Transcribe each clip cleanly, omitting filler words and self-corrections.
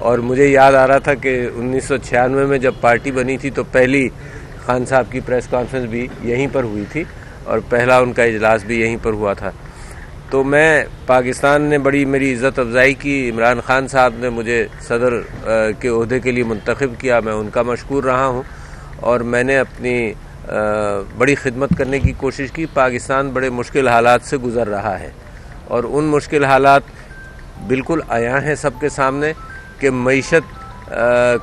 और मुझे याद आ रहा था कि 1996 में जब पार्टी बनी थी तो पहली खान साहब की प्रेस कॉन्फ्रेंस भी यहीं पर हुई थी और पहला उनका इजलास भी यहीं पर हुआ था। तो मैं पाकिस्तान ने बड़ी मेरी इज़्ज़त अफजाई की, इमरान खान साहब ने मुझे सदर के ओहदे के लिए मुंतखब किया, मैं उनका मशकूर रहा हूँ और मैंने अपनी बड़ी खिदमत करने की कोशिश की। पाकिस्तान बड़े मुश्किल हालात से गुज़र रहा है और उन मुश्किल हालात बिल्कुल आया हैं सबके सामने कि मईशत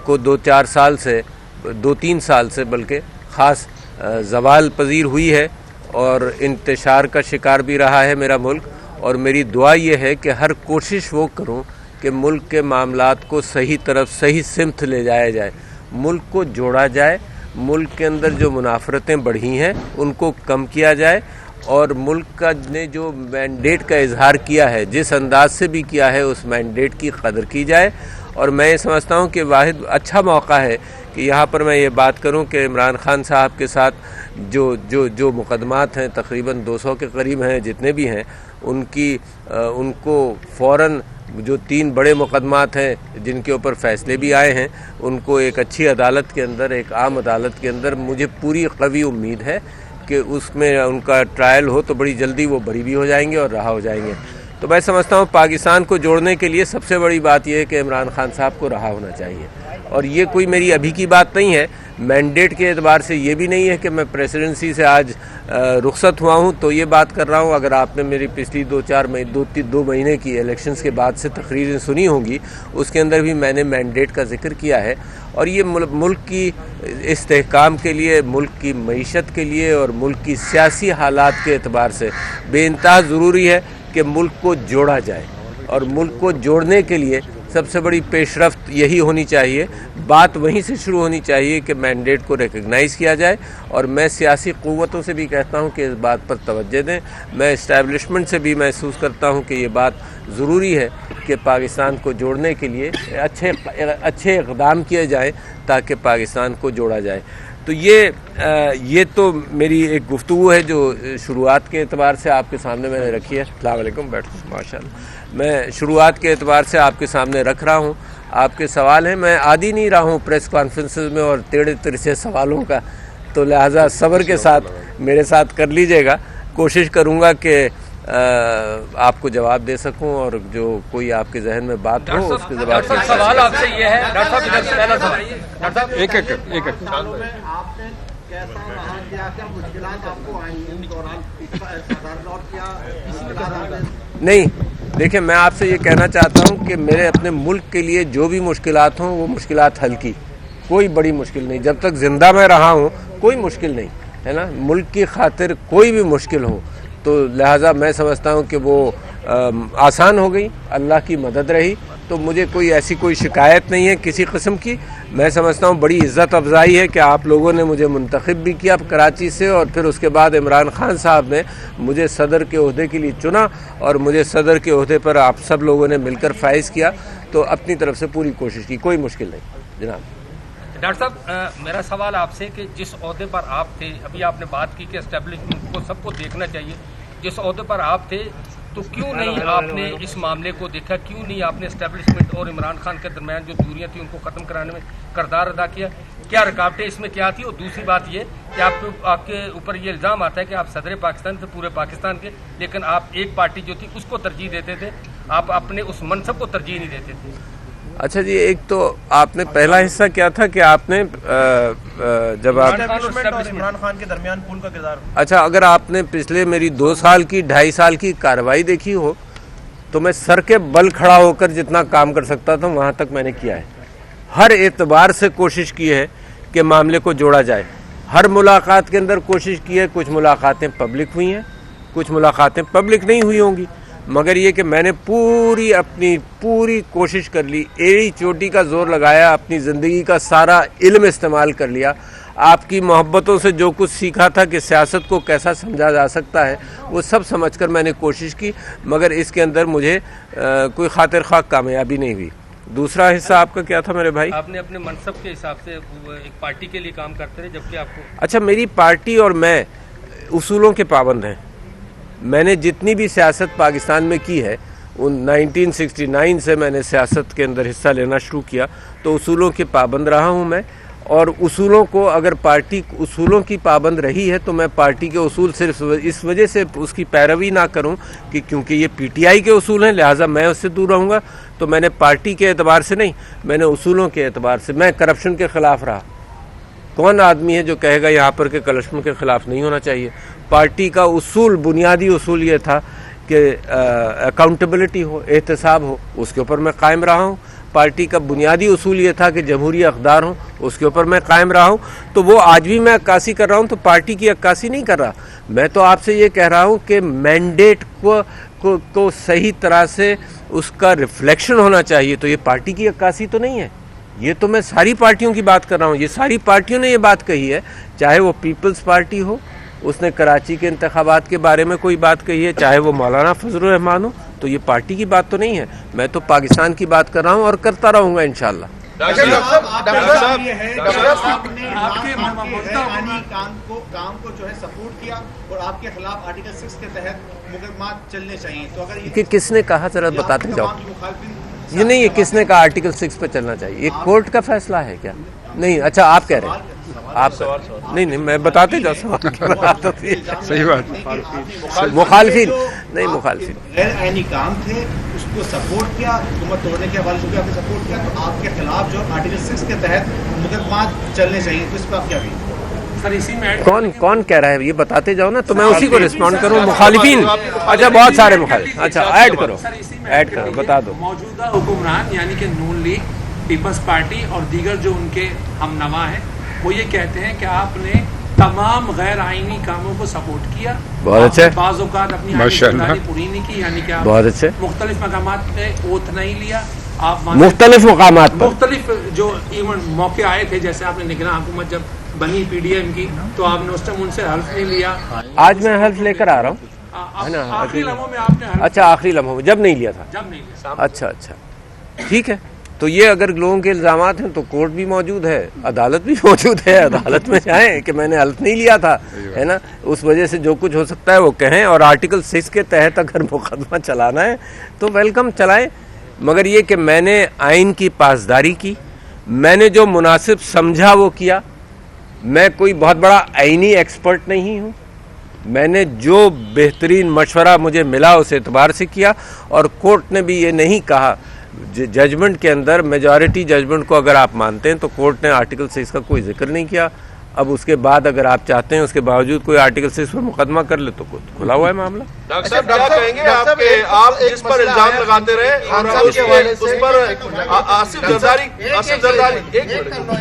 को 2-3 साल से बल्कि ख़ास ज़वाल पजीर हुई है और इंतशार का शिकार भी रहा है मेरा मुल्क। और मेरी दुआ ये है कि हर कोशिश वो करूं कि मुल्क के मामलात को सही तरफ सही सिमत ले जाया जाए, मुल्क को जोड़ा जाए, मुल्क के अंदर जो मुनाफरतें बढ़ी हैं उनको कम किया जाए और मुल्क का ने जो मैंडेट का इजहार किया है, जिस अंदाज से भी किया है, उस मैंडेट की कदर की जाए। और मैं ये समझता हूँ कि वाहिद अच्छा मौका है कि यहाँ पर मैं ये बात करूँ कि इमरान खान साहब के साथ जो मुकदमात हैं, तकरीबन 200 के करीब हैं, जितने भी हैं, उनको फ़ौरन जो 3 बड़े मुकदमात हैं जिनके ऊपर फ़ैसले भी आए हैं, उनको एक अच्छी अदालत के अंदर, एक आम अदालत के अंदर, मुझे पूरी क़वी उम्मीद है कि उसमें उनका ट्रायल हो तो बड़ी जल्दी वो बरी भी हो जाएंगे और रहा हो जाएंगे। तो मैं समझता हूँ पाकिस्तान को जोड़ने के लिए सबसे बड़ी बात यह है कि इमरान खान साहब को रहा होना चाहिए। और ये कोई मेरी अभी की बात नहीं है, मैंडेट के एतबार से ये भी नहीं है कि मैं प्रेसिडेंसी से आज रुखसत हुआ हूँ तो ये बात कर रहा हूँ। अगर आपने मेरी पिछली 2 महीने की इलेक्शंस के बाद से तकरीरें सुनी होंगी, उसके अंदर भी मैंने मैंडेट का जिक्र किया है और ये मुल्क की इस्तेहकाम के लिए, मुल्क की मईशत के लिए और मुल्क की सियासी हालात के एतबार से बेइंतहा ज़रूरी है कि मुल्क को जोड़ा जाए। और मुल्क को जोड़ने के लिए सबसे बड़ी पेशरफ्त यही होनी चाहिए, बात वहीं से शुरू होनी चाहिए कि मैंडेट को रिकग्नाइज़ किया जाए। और मैं सियासी क़ुव्वतों से भी कहता हूं कि इस बात पर तवज्जो दें। मैं इस्टेब्लिशमेंट से भी महसूस करता हूं कि ये बात ज़रूरी है कि पाकिस्तान को जोड़ने के लिए अच्छे इक़दाम किए जाएँ ताकि पाकिस्तान को जोड़ा जाए। तो ये तो मेरी एक गुफ्तगू है जो शुरुआत के एतबार से आपके सामने मैंने रखी है। अस्सलाम वालेकुम, बैठो माशाअल्लाह। मैं शुरुआत के एतबार से आपके सामने रख रहा हूँ। आपके सवाल हैं, मैं आदी नहीं रहा हूँ प्रेस कॉन्फ्रेंसेस में और टेढ़े तिरछे सवालों का, तो लिहाजा सब्र के साथ मेरे साथ कर लीजिएगा। कोशिश करूँगा कि आपको जवाब दे सकूं और जो कोई आपके जहन में बात हो उसके जवाब। सवाल आपसे ये है डॉक्टर साहब, पहला सवाल डॉक्टर साहब, एक आपने कैसा रहा, क्या मुश्किलात आपको आई इन दौरान नहीं, देखिए मैं आपसे ये कहना चाहता हूँ कि मेरे अपने मुल्क के लिए जो भी मुश्किलात हों वो मुश्किलात हल की, कोई बड़ी मुश्किल नहीं। जब तक ज़िंदा मैं रहा हूँ कोई मुश्किल नहीं है ना, मुल्क की खातिर कोई भी मुश्किल हो तो लिहाजा मैं समझता हूँ कि वो आसान हो गई, अल्लाह की मदद रही। तो मुझे कोई ऐसी कोई शिकायत नहीं है किसी किस्म की। मैं समझता हूँ बड़ी इज़्ज़त अफजाई है कि आप लोगों ने मुझे मुंतखब भी किया कराची से और फिर उसके बाद इमरान खान साहब ने मुझे सदर के ओहदे के लिए चुना और मुझे सदर के ओहदे पर आप सब लोगों ने मिलकर फाइज किया। तो अपनी तरफ से पूरी कोशिश की, कोई मुश्किल नहीं जनाब। डॉक्टर साहब, मेरा सवाल आपसे कि जिस ओहदे पर आप थे, अभी आपने बात की कि एस्टेब्लिशमेंट को सबको देखना चाहिए, जिस ओहदे पर आप थे तो क्यों नहीं आपने इस मामले को देखा, क्यों नहीं आपने एस्टेब्लिशमेंट और इमरान खान के दरमियान जो दूरियां थी उनको ख़त्म कराने में किरदार अदा किया? क्या रुकावटें इसमें क्या थी? और दूसरी बात ये कि आपके ऊपर ये इल्ज़ाम आता है कि आप सदर पाकिस्तान थे पूरे पाकिस्तान के, लेकिन आप एक पार्टी जो थी उसको तरजीह देते थे, आप अपने उस मनसब को तरजीह नहीं देते थे। अच्छा जी, एक तो आपने पहला हिस्सा क्या था कि आपने जब आप इमरान खान के दरमियान पुल का किरदार। अच्छा, अगर आपने पिछले मेरी 2 साल की 2.5 साल की कार्रवाई देखी हो तो मैं सर के बल खड़ा होकर जितना काम कर सकता था वहाँ तक मैंने किया है। हर एतबार से कोशिश की है कि मामले को जोड़ा जाए। हर मुलाकात के अंदर कोशिश की है। कुछ मुलाकातें पब्लिक हुई हैं, कुछ मुलाकातें पब्लिक नहीं हुई होंगी, मगर ये कि मैंने अपनी पूरी कोशिश कर ली, एड़ी चोटी का जोर लगाया, अपनी ज़िंदगी का सारा इल्म इस्तेमाल कर लिया। आपकी मोहब्बतों से जो कुछ सीखा था कि सियासत को कैसा समझा जा सकता है वो सब समझकर मैंने कोशिश की, मगर इसके अंदर मुझे कोई खातिर ख्वाह कामयाबी नहीं हुई। दूसरा हिस्सा आपका क्या था मेरे भाई? आपने अपने मनसब के हिसाब से एक पार्टी के लिए काम करते रहे, जबकि आपको। अच्छा, मेरी पार्टी और मैं उसूलों के पाबंद हैं। मैंने जितनी भी सियासत पाकिस्तान में की है 1969 से मैंने सियासत के अंदर हिस्सा लेना शुरू किया, तो उसूलों के पाबंद रहा हूं मैं। और उसूलों को, अगर पार्टी उसूलों की पाबंद रही है तो मैं पार्टी के उसूल सिर्फ इस वजह से उसकी पैरवी ना करूं कि क्योंकि ये पीटीआई के उसूल हैं लिहाजा मैं उससे दूर रहूंगा। तो मैंने पार्टी के एतबार से नहीं, मैंने उसूलों के एतबार से, मैं करप्शन के खिलाफ रहा। कौन आदमी है जो कहेगा यहाँ पर के करप्शन के खिलाफ नहीं होना चाहिए? पार्टी का उसूल, बुनियादी उसूल ये था कि अकाउंटेबिलिटी हो, एहतसाब हो, उसके ऊपर मैं कायम रहा हूँ। पार्टी का बुनियादी उसूल ये था कि जमहूरी अक़दार हो, उसके ऊपर मैं कायम रहा हूँ। तो वो आज भी मैं अक्कासी कर रहा हूँ, तो पार्टी की अक्कासी नहीं कर रहा। मैं तो आपसे ये कह रहा हूँ कि मैंडेट को सही तरह से उसका रिफ्लेक्शन होना चाहिए। तो ये पार्टी की अक्कासी तो नहीं है, ये तो मैं सारी पार्टियों की बात कर रहा हूँ। ये सारी पार्टियों ने ये बात कही है, चाहे वो पीपल्स पार्टी हो, उसने कराची के इंतखाबात के बारे में कोई बात कही है, चाहे वो मौलाना फजलुर रहमान हो, तो ये पार्टी की बात तो नहीं है। मैं तो पाकिस्तान की बात कर रहा हूँ और करता रहूँगा इंशाल्लाह। काम को जो है सपोर्ट किया और आपके खिलाफ आर्टिकल 6 के तहत मुकदमा चलने चाहिए, तो अगर कि किसने कहा, जरा बताते जाओ। ये नहीं, ये किसने कहा आर्टिकल 6 पे चलना चाहिए? ये कोर्ट का फैसला है क्या? नहीं, अच्छा आप कह रहे हैं, आप नहीं, मैं बताते जाओ सवाल। सही बात, मुखालफिन नहीं, मुखालफिन गैर आईनी काम थे, उसको सपोर्ट किया, हुकूमत तोड़ने के हवाले से आपने सपोर्ट किया, तो आपके खिलाफ जो आर्टिकल 6 के तहत मुकदमा चलने चाहिए, तो इस पर आप क्या कहेंगे? कौन कह रहा है ये बताते जाओ ना, तो मैं उसी को रिस्पॉन्ड करूँ। मुखालिफिन, अच्छा बहुत सारे मुखालिफ, अच्छा ऐड करो, बता दो। मौजूदा हुक्मरान यानी कि नून लीग, पीपल्स पार्टी और दीगर जो उनके हमनवा हैं, वो ये कहते हैं कि आपने तमाम गैर आईनी कामों को सपोर्ट किया। बहुत अच्छे। बाज़ औक़ात अपनी जिम्मेदारी पूरी नहीं की, यानी कि आप बहुत अच्छे। मुख्तलिफ मकामात पे ओथ नहीं लिया। आप मुख्तलिफ मकामात पर मुख्तलिफ जो इवन मौके आए थे, जैसे आपने निगरान हुकूमत जब बनी पीडीएम की, तो आपने उस टाइम उनसे हल्फ नहीं लिया। आज मैं हल्फ लेकर आ रहा हूँ, है ना? आखिरी लम्हों में आपने हल्फ, अच्छा आखिरी लम्हों में, जब नहीं लिया था, जब नहीं लिया। अच्छा, ठीक है। तो ये अगर लोगों के इल्ज़ामात हैं तो कोर्ट भी मौजूद है, अदालत भी मौजूद है, अदालत में जाएं कि मैंने हल्फ नहीं लिया था, है ना? उस वजह से जो कुछ हो सकता है वो कहें, और आर्टिकल 6 के तहत अगर मुकदमा चलाना है तो वेलकम चलाएं, मगर ये कि मैंने आइन की पासदारी की, मैंने जो मुनासिब समझा वो किया। मैं कोई बहुत बड़ा आइनी एक्सपर्ट नहीं हूँ, मैंने जो बेहतरीन मशवरा मुझे मिला उस एतबार से किया। और कोर्ट ने भी ये नहीं कहा, जजमेंट के अंदर मेजॉरिटी जजमेंट को अगर आप मानते हैं तो कोर्ट ने आर्टिकल 6 का कोई जिक्र नहीं किया। अब उसके बाद अगर आप चाहते हैं उसके बावजूद कोई आर्टिकल 6 पर मुकदमा कर ले तो खुला हुआ है मामला। डॉक्टर साहब क्या कहेंगे आपके, आप जिस पर इल्जाम लगाते रहे और उस पर आसिफ जरदारी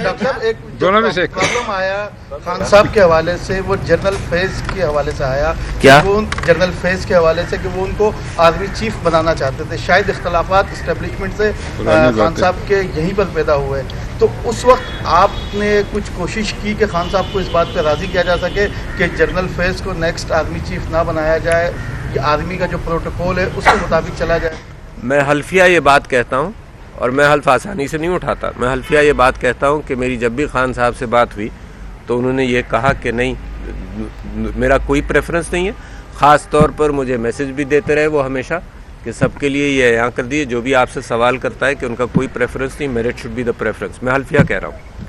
डॉक्टर साहब एक दोनों में से प्रॉब्लम आया खान साहब के हवाले से, वो जनरल फैज के हवाले से आया। क्या? वो जनरल फैज के हवाले से कि वो उनको आर्मी चीफ बनाना चाहते थे, शायद इख्तलाफात इस्टेब्लिशमेंट से खान साहब के यहीं पर पैदा हुए। तो उस वक्त आपने कुछ कोशिश की कि खान साहब को इस बात पर राज़ी किया जा सके कि जनरल फैज को नेक्स्ट आर्मी चीफ ना बनाया जाए, कि आर्मी का जो प्रोटोकॉल है उसके मुताबिक चला जाए? मैं हल्फिया ये बात कहता हूँ, और मैं हल्फ आसानी से नहीं उठाता। मैं हल्फिया ये बात कहता हूँ कि मेरी जब भी खान साहब से बात हुई तो उन्होंने ये कहा कि नहीं, मेरा कोई प्रेफरेंस नहीं है। ख़ास तौर पर मुझे मैसेज भी देते रहे वो हमेशा कि सबके लिए ये यहाँ कर दिए, जो भी आपसे सवाल करता है कि उनका कोई प्रेफरेंस नहीं, merit should be the preference. मैं हल्फिया कह रहा हूँ।